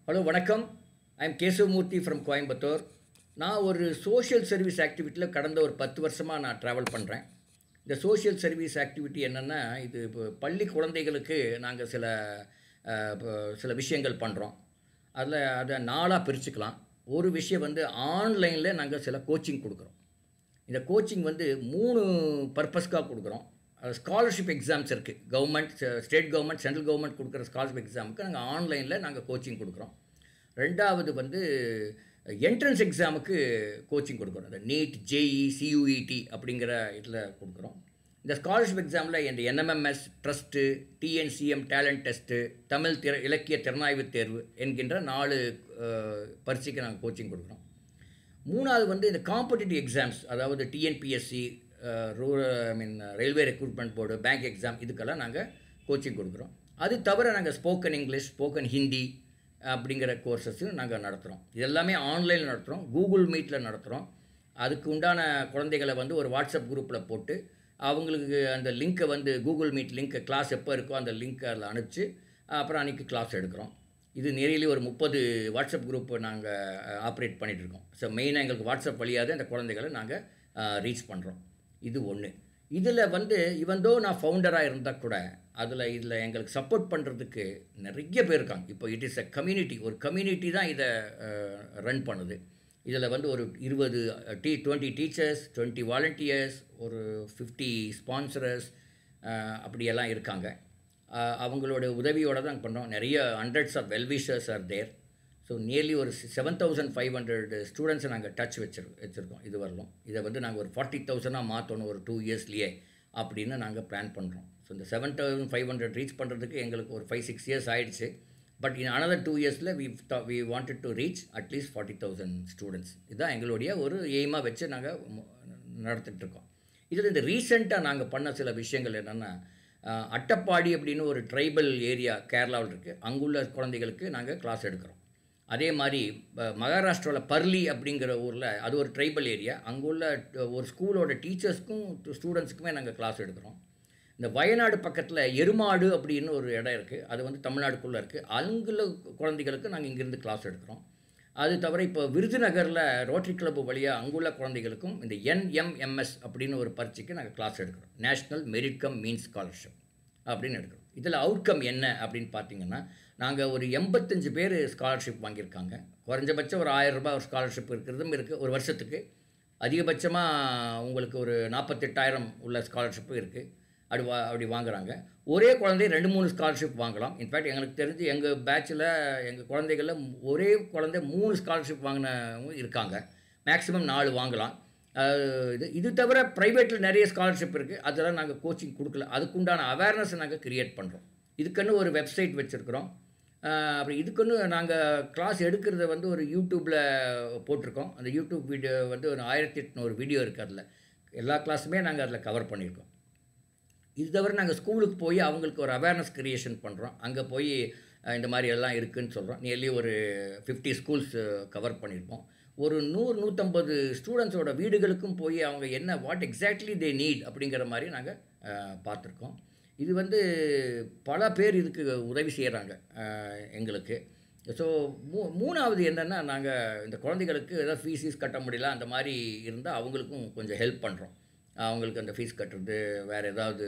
Hello வணக்கம். I am Kesavamoorthy from Coimbatore. நான் ஒரு சோஷியல் சர்வீஸ் ஆக்டிவிட்டியில் கடந்த ஒரு 10 வருஷமாக நான் ட்ராவல் பண்ணுறேன். இந்த சோஷியல் சர்வீஸ் ஆக்டிவிட்டி என்னென்னா, இது இப்போ பள்ளி குழந்தைகளுக்கு நாங்கள் சில விஷயங்கள் பண்ணுறோம். அதை 4ஆக பிரிச்சுக்கலாம். ஒரு விஷயம் ஆன்லைனில் நாங்கள் சில கோச்சிங் கொடுக்குறோம். இந்த கோச்சிங் 3 பர்பஸ்க்காக கொடுக்குறோம். ஸ்காலர்ஷிப் எக்ஸாம்ஸ் இருக்குது. Government, state government, central government கொடுக்குற ஸ்காலர்ஷிப் எக்ஸாமுக்கு நாங்கள் ஆன்லைனில் நாங்கள் கோச்சிங் கொடுக்குறோம். ரெண்டாவது என்ட்ரன்ஸ் எக்ஸாமுக்கு கோச்சிங் கொடுக்குறோம். அந்த நீட், ஜேஇ, சியூஇடி அப்படிங்கிற இதில் கொடுக்குறோம். இந்த ஸ்காலர்ஷிப் எக்ஸாமில் இந்த NMMS, trust, TNCM, talent test, Tamil இலக்கிய திறனாய்வு தேர்வு என்கின்ற 4 பரீட்சைக்கு நாங்கள் கோச்சிங் கொடுக்குறோம். மூணாவது இந்த காம்படிட்டிவ் எக்ஸாம்ஸ், அதாவது TNPSC, railway recruitment board, bank exam, இதுக்கெல்லாம் நாங்கள் கோச்சிங் கொடுக்குறோம். அது தவிர நாங்கள் ஸ்போக்கன் இங்கிலீஷ், ஸ்போக்கன் ஹிந்தி அப்படிங்கிற கோர்சஸும் நாங்கள் நடத்துகிறோம். இது எல்லாமே ஆன்லைனில் நடத்துகிறோம், கூகுள் மீட்டில் நடத்துகிறோம். அதுக்கு உண்டான குழந்தைகளை ஒரு வாட்ஸ்அப் குரூப்பில் போட்டு அவங்களுக்கு அந்த லிங்க்கை கூகுள் மீட் லிங்க்கை, கிளாஸ் எப்போ இருக்கோ அந்த லிங்க்கை அதில் அனுப்பிச்சு அப்புறம் அன்றைக்கி கிளாஸ் எடுக்கிறோம். இது நிறையிலே ஒரு 30 வாட்ஸ்அப் குரூப் நாங்கள் ஆப்ரேட் பண்ணிகிட்ருக்கோம். ஸோ மெயினாக எங்களுக்கு வாட்ஸ்அப் வழியாக அந்த குழந்தைகளை நாங்கள் ரீச் பண்ணுறோம். இது ஒன்று. இதில் இவந்தோ நான் ஃபவுண்டராக இருந்தால் கூட இதில் எங்களுக்கு சப்போர்ட் பண்ணுறதுக்கு நிறைய பேர் இருக்காங்க. இப்போ இட் இஸ் ஒரு கம்யூனிட்டி தான் இதை ரன் பண்ணுது. இதில் ஒரு 20 டீச்சர்ஸ், 20 வாலண்டியர்ஸ், ஒரு 50 ஸ்பான்சரர்ஸ் அப்படியெல்லாம் இருக்காங்க. அவங்களோட உதவியோடு தான் பண்ணுறோம். நிறைய hundreds of wellwishers are there. So nearly ஒரு 7500 ஸ்டூடெண்ட்ஸை நாங்கள் டச் வச்சுருக்கோம் இது வரலும். இதை நாங்கள் ஒரு 40,000 மாற்றணும் ஒரு 2 இயர்ஸ்லேயே அப்படின்னு நாங்கள் பிளான் பண்ணுறோம். ஸோ இந்த 7500 ரீச் பண்ணுறதுக்கு எங்களுக்கு ஒரு 5-6 இயர்ஸ் ஆகிடுச்சு. பட் இன் another 2 இயர்ஸில் we wanted to reach at least 40,000 students. இதுதான் எங்களுடைய ஒரு எய்மாக வச்சு நாங்கள் நடத்திட்டுருக்கோம். இதில் இந்த ரீசெண்டாக நாங்கள் பண்ண சில விஷயங்கள் என்னென்னா, அட்டப்பாடி அப்படின்னு ஒரு ட்ரைபல் ஏரியா கேரளாவில் இருக்குது. அங்குள்ள குழந்தைகளுக்கு நாங்கள் கிளாஸ் எடுக்கிறோம். அதே மாதிரி மகாராஷ்டிராவில் பர்லி அப்படிங்கிற ஊரில், அது ஒரு ட்ரைபல் ஏரியா, அங்குள்ள ஒரு ஸ்கூலோட டீச்சர்ஸ்க்கும் ஸ்டூடெண்ட்ஸுக்குமே நாங்கள் கிளாஸ் எடுக்கிறோம். இந்த வயநாடு பக்கத்தில் எருமாடு அப்படின்னு ஒரு இடம் இருக்குது. அது தமிழ்நாடுக்குள்ளே இருக்குது. அங்குள்ள குழந்தைகளுக்கு நாங்கள் இங்கேருந்து கிளாஸ் எடுக்கிறோம். அது தவிர இப்போ விருதுநகரில் ரோட்டரி கிளப் வழியாக அங்குள்ள குழந்தைகளுக்கும் இந்த என்எம்எம்எஸ் அப்படின்னு ஒரு பரீட்சைக்கு நாங்கள் கிளாஸ் எடுக்கிறோம். National merit come means scholarship அப்படின்னு எடுக்கிறோம். இதில் அவுட்கம் என்ன அப்படின்னு பார்த்தீங்கன்னா, நாங்கள் ஒரு 85 பேர் ஸ்காலர்ஷிப் வாங்கியிருக்காங்க. குறைஞ்சபட்சம் ஒரு 1000 ரூபாய் ஒரு ஸ்காலர்ஷிப் இருக்கிறதும் இருக்குது ஒரு வருஷத்துக்கு. அதிகபட்சமாக உங்களுக்கு ஒரு 48,000 உள்ள ஸ்காலர்ஷிப்பும் இருக்குது. அப்படி வாங்குகிறாங்க. ஒரே குழந்தை 2-3 ஸ்காலர்ஷிப் வாங்கலாம். இன்ஃபேக்ட் எங்களுக்கு தெரிஞ்சு எங்கள் பேட்சில், எங்கள் குழந்தைகளில் ஒரே குழந்தை 3 ஸ்காலர்ஷிப் வாங்கினவங்க இருக்காங்க. மேக்ஸிமம் 4 வாங்கலாம். இது தவிர ப்ரைவேட்டில் நிறைய ஸ்காலர்ஷிப் இருக்குது. அதெல்லாம் நாங்கள் கோச்சிங் கொடுக்கல. அதுக்குண்டான அவேர்னஸை நாங்கள் க்ரியேட் பண்ணுறோம். இதுக்குன்னு ஒரு வெப்சைட் வச்சுருக்குறோம். அப்படி இதுக்குன்னு நாங்கள் கிளாஸ் எடுக்கிறத ஒரு யூடியூப்பில் போட்டிருக்கோம். அந்த யூடியூப் வீடியோ ஒரு 1800 வீடியோ இருக்குது. அதில் எல்லா கிளாஸுமே நாங்கள் அதில் கவர் பண்ணியிருக்கோம். இது தவிர நாங்கள் ஸ்கூலுக்கு போய் அவங்களுக்கு ஒரு அவேர்னஸ் க்ரியேஷன் பண்ணுறோம். அங்கே போய் இந்த மாதிரி எல்லாம் இருக்குதுன்னு சொல்கிறோம். நியர்லி ஒரு 50 ஸ்கூல்ஸ் கவர் பண்ணியிருப்போம். ஒரு 100-150 ஸ்டூடெண்ட்ஸோட வீடுகளுக்கும் போய் அவங்க வாட் எக்ஸாக்ட்லி தே நீட் அப்படிங்கிற மாதிரி நாங்கள் பார்த்துருக்கோம். இது பல பேர் இதுக்கு உதவி செய்கிறாங்க எங்களுக்கு. ஸோ மூணாவது என்னென்னா, நாங்கள் இந்த குழந்தைகளுக்கு ஏதாவது ஃபீஸ் கட்ட முடியல அந்த மாதிரி இருந்தால் அவங்களுக்கும் கொஞ்சம் ஹெல்ப் பண்ணுறோம். அவங்களுக்கு அந்த ஃபீஸ் கட்டுறது, வேறு ஏதாவது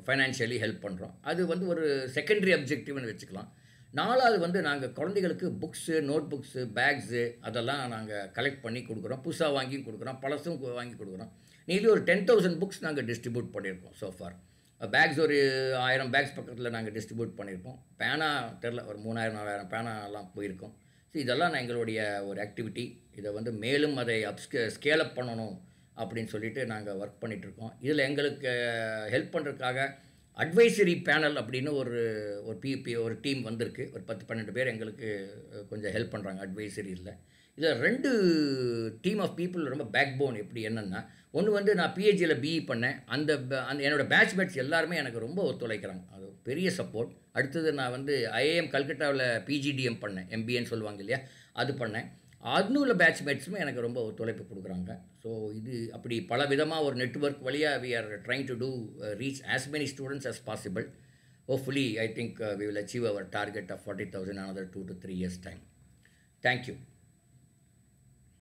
ஃபைனான்ஷியலி ஹெல்ப் பண்ணுறோம். அது ஒரு செகண்டரி அப்ஜெக்டிவ்னு வச்சுக்கலாம். நாலாவது நாங்கள் குழந்தைகளுக்கு புக்ஸு, நோட் புக்ஸு, பேக்ஸு அதெல்லாம் நாங்கள் கலெக்ட் பண்ணி கொடுக்குறோம். புதுசாக வாங்கியும் கொடுக்குறோம், பழசும் வாங்கி கொடுக்குறோம். நீலி ஒரு 10,000 புக்ஸ் நாங்கள் டிஸ்ட்ரிபியூட் பண்ணியிருக்கோம் சோஃபார். பேக்ஸ் ஒரு 1000 பேக்ஸ் பக்கத்தில் நாங்கள் டிஸ்ட்ரிபியூட் பண்ணியிருக்கோம். பேனா தெரில, ஒரு 3000-4000 பேனாலாம் போயிருக்கோம். ஸோ இதெல்லாம் எங்களுடைய ஒரு ஆக்டிவிட்டி. இதை மேலும் அதை ஸ்கேலப் பண்ணணும் அப்படின்னு சொல்லிட்டு நாங்கள் ஒர்க் பண்ணிகிட்ருக்கோம். இதில் எங்களுக்கு ஹெல்ப் பண்ணுறதுக்காக அட்வைசரி பேனல் அப்படின்னு ஒரு டீம் வந்திருக்கு. ஒரு 10-12 பேர் எங்களுக்கு கொஞ்சம் ஹெல்ப் பண்ணுறாங்க அட்வைசரியில். இதில் 2 டீம் ஆஃப் பீப்புள் ரொம்ப பேக் போன். எப்படி என்னென்னா, ஒன்று நான் பிஹெச்சியில் பிஇ பண்ணேன். அந்த என்னோடய பேட்ச் எல்லாருமே எனக்கு ரொம்ப ஒத்துழைக்கிறாங்க. அது பெரிய சப்போர்ட். அடுத்தது நான் ஐஏஎம் கல்கட்டாவில் பிஜிடிஎம் பண்ணேன், எம்பிஏன்னு சொல்லுவாங்க இல்லையா, அது பண்ணேன். அதுல பேட்ச்மேட்ஸுமே எனக்கு ரொம்ப ஒத்துழைப்பு கொடுக்குறாங்க. ஸோ இது அப்படி பல விதமாக ஒரு நெட்வொர்க் வழியாக we are trying to do reach as many students as possible. Hopefully, I think we will achieve our target of 40,000 in another 2 to 3 years' time. Thank you.